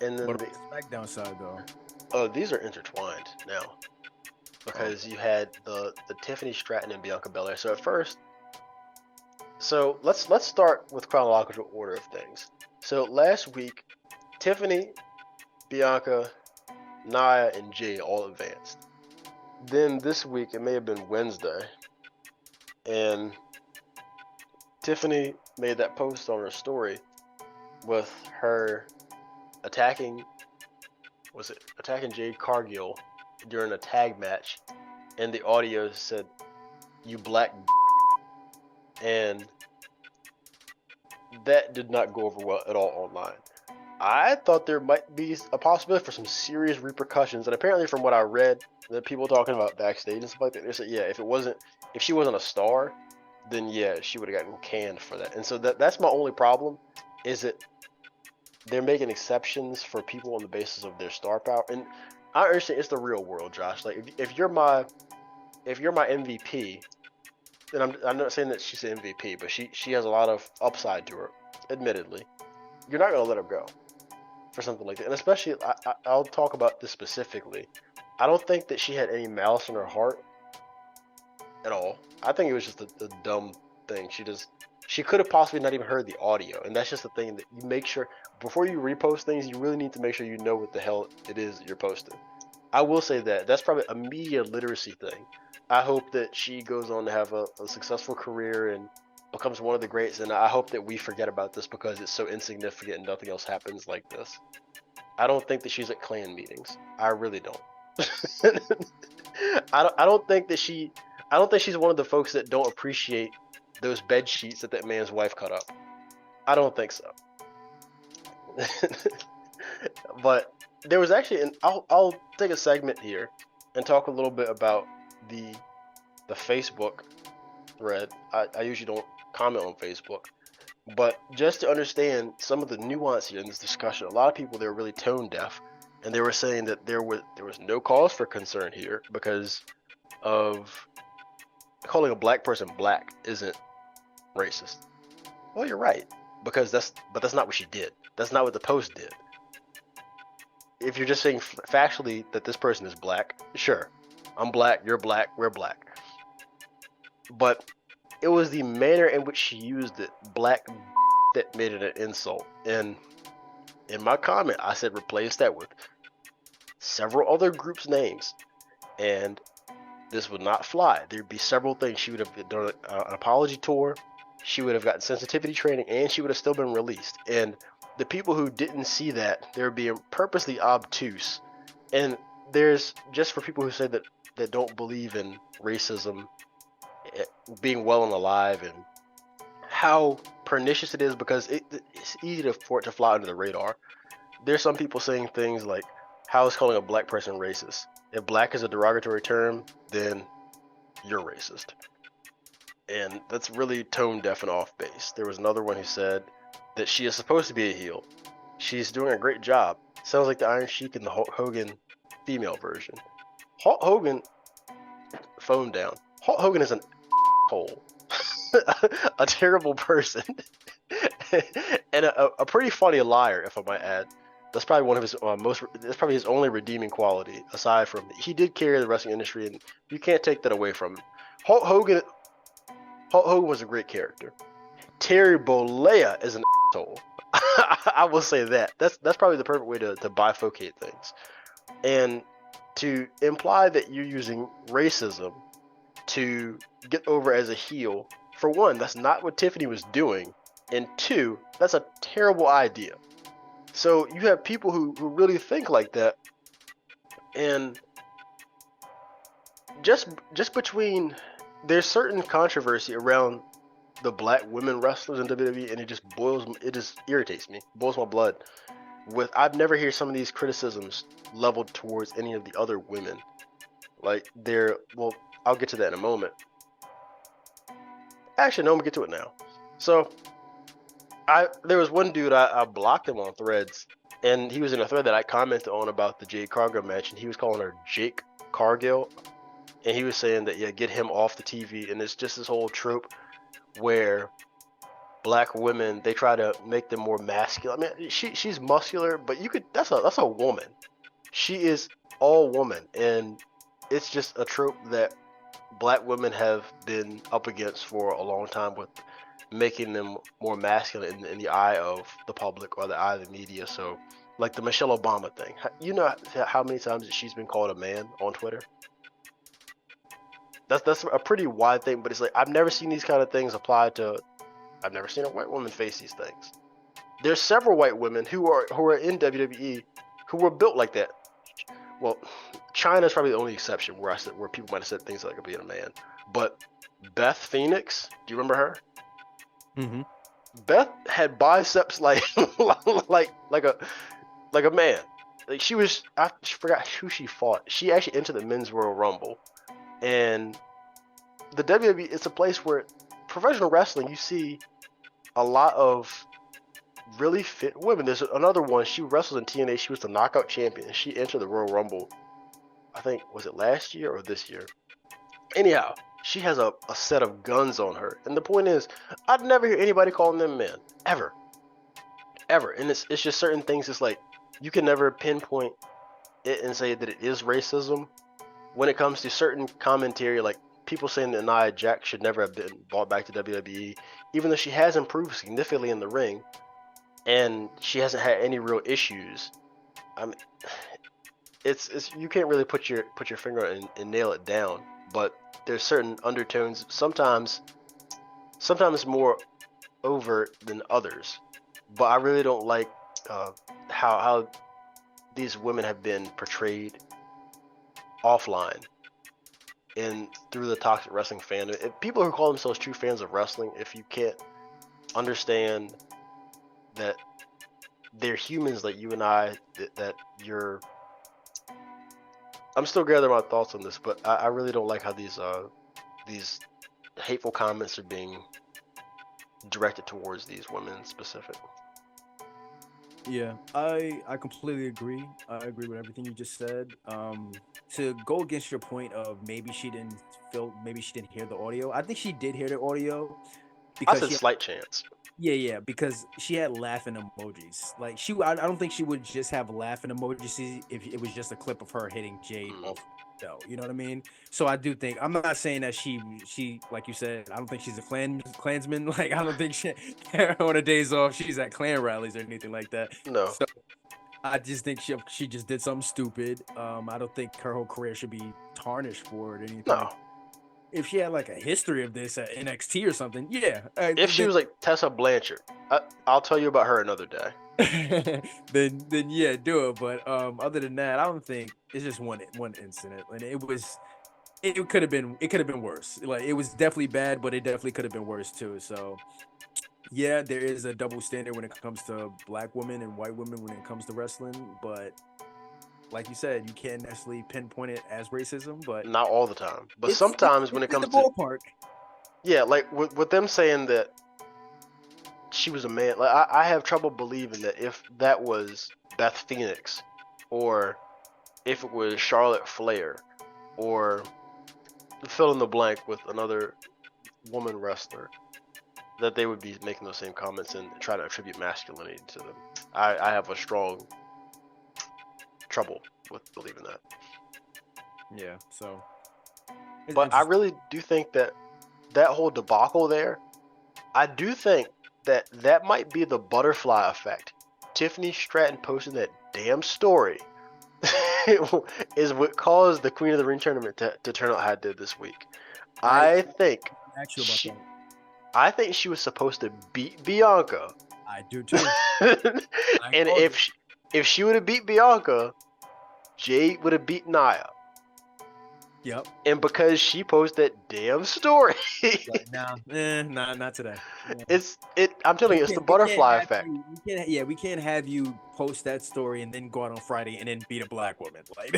And then But on the SmackDown side, though, these are intertwined now oh, because you had the Tiffany Stratton and Bianca Belair. So at first, so let's start with chronological order of things. So last week, Tiffany, Bianca, Nia, and Jay all advanced. Then this week, it may have been Wednesday, and Tiffany made that post on her story with her attacking, was it attacking Jade Cargill during a tag match, and the audio said, "You black," and that did not go over well at all online. I thought there might be a possibility for some serious repercussions, and apparently, from what I read, the people talking about backstage and stuff like that, they said, yeah, if she wasn't a star, then yeah, she would have gotten canned for that. And so that's my only problem, is that they're making exceptions for people on the basis of their star power. And I understand it's the real world, Josh. Like if you're my MVP, and I'm not saying that she's an MVP, but she has a lot of upside to her, admittedly. You're not gonna let her go for something like that. And especially, I'll talk about this specifically. I don't think that she had any malice in her heart at all. I think it was just a dumb thing. She could have possibly not even heard the audio, and that's just the thing that you make sure before you repost things. You really need to make sure you know what the hell it is that you're posting. I will say that that's probably a media literacy thing. I hope that she goes on to have a successful career and becomes one of the greats, and I hope that we forget about this because it's so insignificant and nothing else happens like this. I don't think that she's at clan meetings. I really don't. I don't think that I don't think she's one of the folks that don't appreciate those bed sheets that man's wife cut up. I don't think so. But there was actually, and I'll take a segment here and talk a little bit about the Facebook thread. I usually don't comment on Facebook, but just to understand some of the nuance here in this discussion, a lot of people, they were really tone deaf, and they were saying that there was no cause for concern here because of calling a black person black isn't racist. Well, you're right, because that's not what she did. That's not what the post did. If you're just saying factually that this person is black, sure, I'm black, you're black, we're black. But it was the manner in which she used it, black, that made it an insult. And in my comment, I said replace that with several other groups' names, and this would not fly. There'd be several things. She would have done an apology tour, she would have gotten sensitivity training, and she would have still been released. And the people who didn't see that, they're being purposely obtuse. And there's, just for people who say that don't believe in racism being well and alive, and how pernicious it is, because it's easy for it to fly under the radar. There's some people saying things like, how is calling a black person racist? If black is a derogatory term, then you're racist. And that's really tone deaf and off base. There was another one who said that she is supposed to be a heel. She's doing a great job. Sounds like the Iron Sheik in the Hulk Hogan female version. Hulk Hogan, phone down. Hulk Hogan is an asshole. A terrible person. And a pretty funny liar, if I might add. That's probably one of his that's probably his only redeeming quality, aside from he did carry the wrestling industry, and you can't take that away from him. Hulk Hogan was a great character. Terry Bollea is an asshole. I will say that. That's probably the perfect way to bifurcate things. And to imply that you're using racism to get over as a heel, for one, that's not what Tiffany was doing. And two, that's a terrible idea. So you have people who really think like that, and just between, there's certain controversy around the black women wrestlers in WWE, and it just irritates me, boils my blood. I've never heard some of these criticisms leveled towards any of the other women. Like well, I'll get to that in a moment. Actually, no, I'm gonna get to it now. So there was one dude, I blocked him on Threads, and he was in a thread that I commented on about the Jade Cargill match, and he was calling her Jake Cargill, and he was saying that, yeah, get him off the TV. And it's just this whole trope where black women, they try to make them more masculine. I mean, she's muscular, but that's a woman. She is all woman, and it's just a trope that black women have been up against for a long time with making them more masculine in the eye of the public or the eye of the media. So, like the Michelle Obama thing, you know how many times she's been called a man on Twitter? That's a pretty wide thing, but it's like I've never seen these kind of things applied to. I've never seen a white woman face these things. There's several white women who are in WWE who were built like that. Well, China's probably the only exception where people might have said things like being a man. But Beth Phoenix, do you remember her? Mm-hmm. Beth had biceps like a man. Like I forgot who she fought. She actually entered the Men's Royal Rumble, and the WWE, it's a place where professional wrestling, you see a lot of really fit women. There's another one. She wrestled in TNA. She was the knockout champion. She entered the Royal Rumble. I think, was it last year or this year? Anyhow, she has a set of guns on her. And the point is, I'd never hear anybody calling them men. Ever. And it's just certain things. It's like, you can never pinpoint it and say that it is racism. When it comes to certain commentary, like people saying that Nia Jax should never have been brought back to WWE, even though she has improved significantly in the ring, and she hasn't had any real issues. I mean, it's you can't really put your finger and nail it down. But there's certain undertones, sometimes more overt than others. But I really don't like how these women have been portrayed offline and through the toxic wrestling fandom. If people who call themselves true fans of wrestling, if you can't understand that they're humans like you and I, that you're... I'm still gathering my thoughts on this, but I really don't like how these hateful comments are being directed towards these women specific. Yeah, I completely agree. I agree with everything you just said. To go against your point of maybe she didn't hear the audio. I think she did hear the audio because I said slight chance. Yeah, because she had laughing emojis. Like I don't think she would just have laughing emojis if it was just a clip of her hitting Jade off. You know what I mean? So I do think, I'm not saying that she like you said, I don't think she's a Klansman. Like I don't think she on her days off she's at Klan rallies or anything like that. No. So I just think she just did something stupid. I don't think her whole career should be tarnished for it or anything. No. If she had like a history of this at NXT or something, yeah. If she was like Tessa Blanchard, I'll tell you about her another day. then yeah, do it. But other than that, I don't think it's just one incident, and it could have been worse. Like it was definitely bad, but it definitely could have been worse too. So yeah, there is a double standard when it comes to black women and white women when it comes to wrestling, but like you said, you can't necessarily pinpoint it as racism, but not all the time. But sometimes when it comes to the ballpark, yeah, like with them saying that she was a man, like I have trouble believing that if that was Beth Phoenix, or if it was Charlotte Flair, or fill in the blank with another woman wrestler, that they would be making those same comments and trying to attribute masculinity to them. I have a strong trouble with believing that. Yeah, so. But I really do think that whole debacle there, I do think that might be the butterfly effect. Tiffany Stratton posted that damn story is what caused the Queen of the Ring tournament to turn out how it did this week. I think she was supposed to beat Bianca. I do too. And if she would have beat Bianca, Jade would have beat Nia. Yep. And because she posted that damn story. Nah, not today. Yeah. I'm telling you, it's the butterfly effect. We can't have you post that story and then go out on Friday and then beat a black woman. Like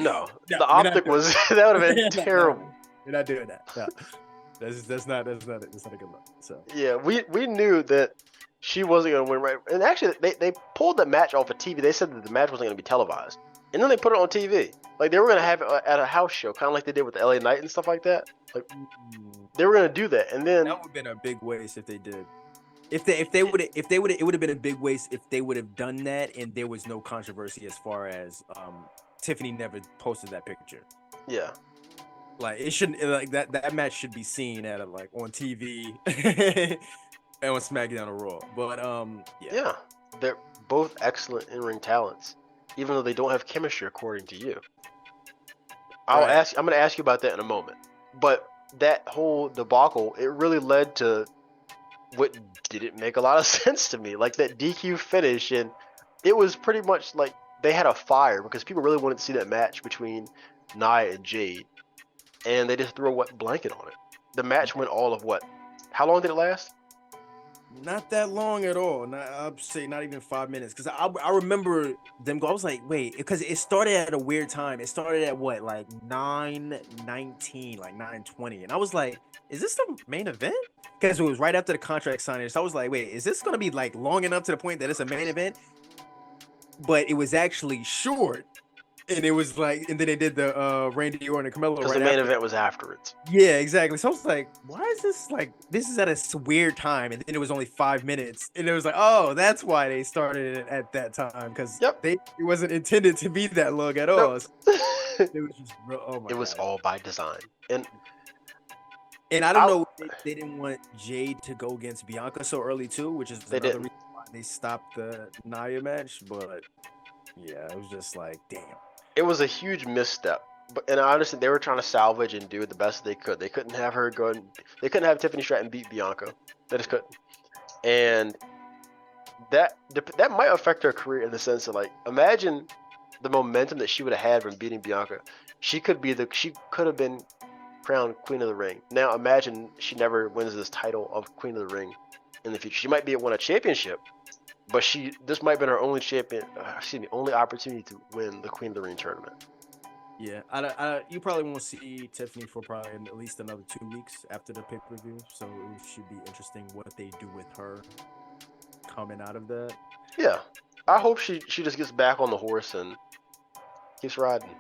no, the optic was that would have been terrible. You're not doing that. No. That's not a good look. So yeah, we knew that she wasn't gonna win, right? And actually, they pulled the match off of TV. They said that the match wasn't gonna be televised, and then they put it on TV. Like they were gonna have it at a house show, kind of like they did with the LA Knight and stuff like that. Like they were gonna do that, and then that would have been a big waste if they did. If they would it would have been a big waste if they would have done that and there was no controversy as far as Tiffany never posted that picture. Yeah. Like it shouldn't like that match should be seen at like on TV and on SmackDown or Raw. But yeah. Yeah. They're both excellent in-ring talents, even though they don't have chemistry according to you. I'm going to ask you about that in a moment. But that whole debacle, it really led to what didn't make a lot of sense to me. Like that DQ finish, and it was pretty much like they had a fire because people really wanted to see that match between Nia and Jade, and they just threw a wet blanket on it. The match went all of what? How long did it last? Not that long at all. I'd say not even 5 minutes. Because I remember them go. I was like, wait, because it started at a weird time. It started at what, like 9:19, like 9:20, and I was like, is this the main event? Because it was right after the contract signing. So I was like, wait, is this gonna be like long enough to the point that it's a main event? But it was actually short. And it was like, and then they did the Randy Orton and Carmelo. Because the main event was afterwards. Yeah, exactly. So I was like, why is this like, this is at a weird time. And then it was only 5 minutes. And it was like, oh, that's why they started it at that time. Because it wasn't intended to be that long at all. Nope. It was just real, oh my God. It was all by design. And I don't know if they didn't want Jade to go against Bianca so early too, which is another reason why they stopped the Nia match. But yeah, it was just like, damn. It was a huge misstep, and I understand they were trying to salvage and do the best they could. They couldn't have her go. They couldn't have Tiffany Stratton beat Bianca. They just couldn't, and that might affect her career in the sense of like, imagine the momentum that she would have had from beating Bianca. She could have been crowned Queen of the Ring. Now imagine she never wins this title of Queen of the Ring in the future. She might be won a championship. But this might have been her only only opportunity to win the Queen of the Ring tournament. Yeah, you probably won't see Tiffany for probably at least another 2 weeks after the pay-per-view. So it should be interesting what they do with her coming out of that. Yeah, I hope she just gets back on the horse and keeps riding.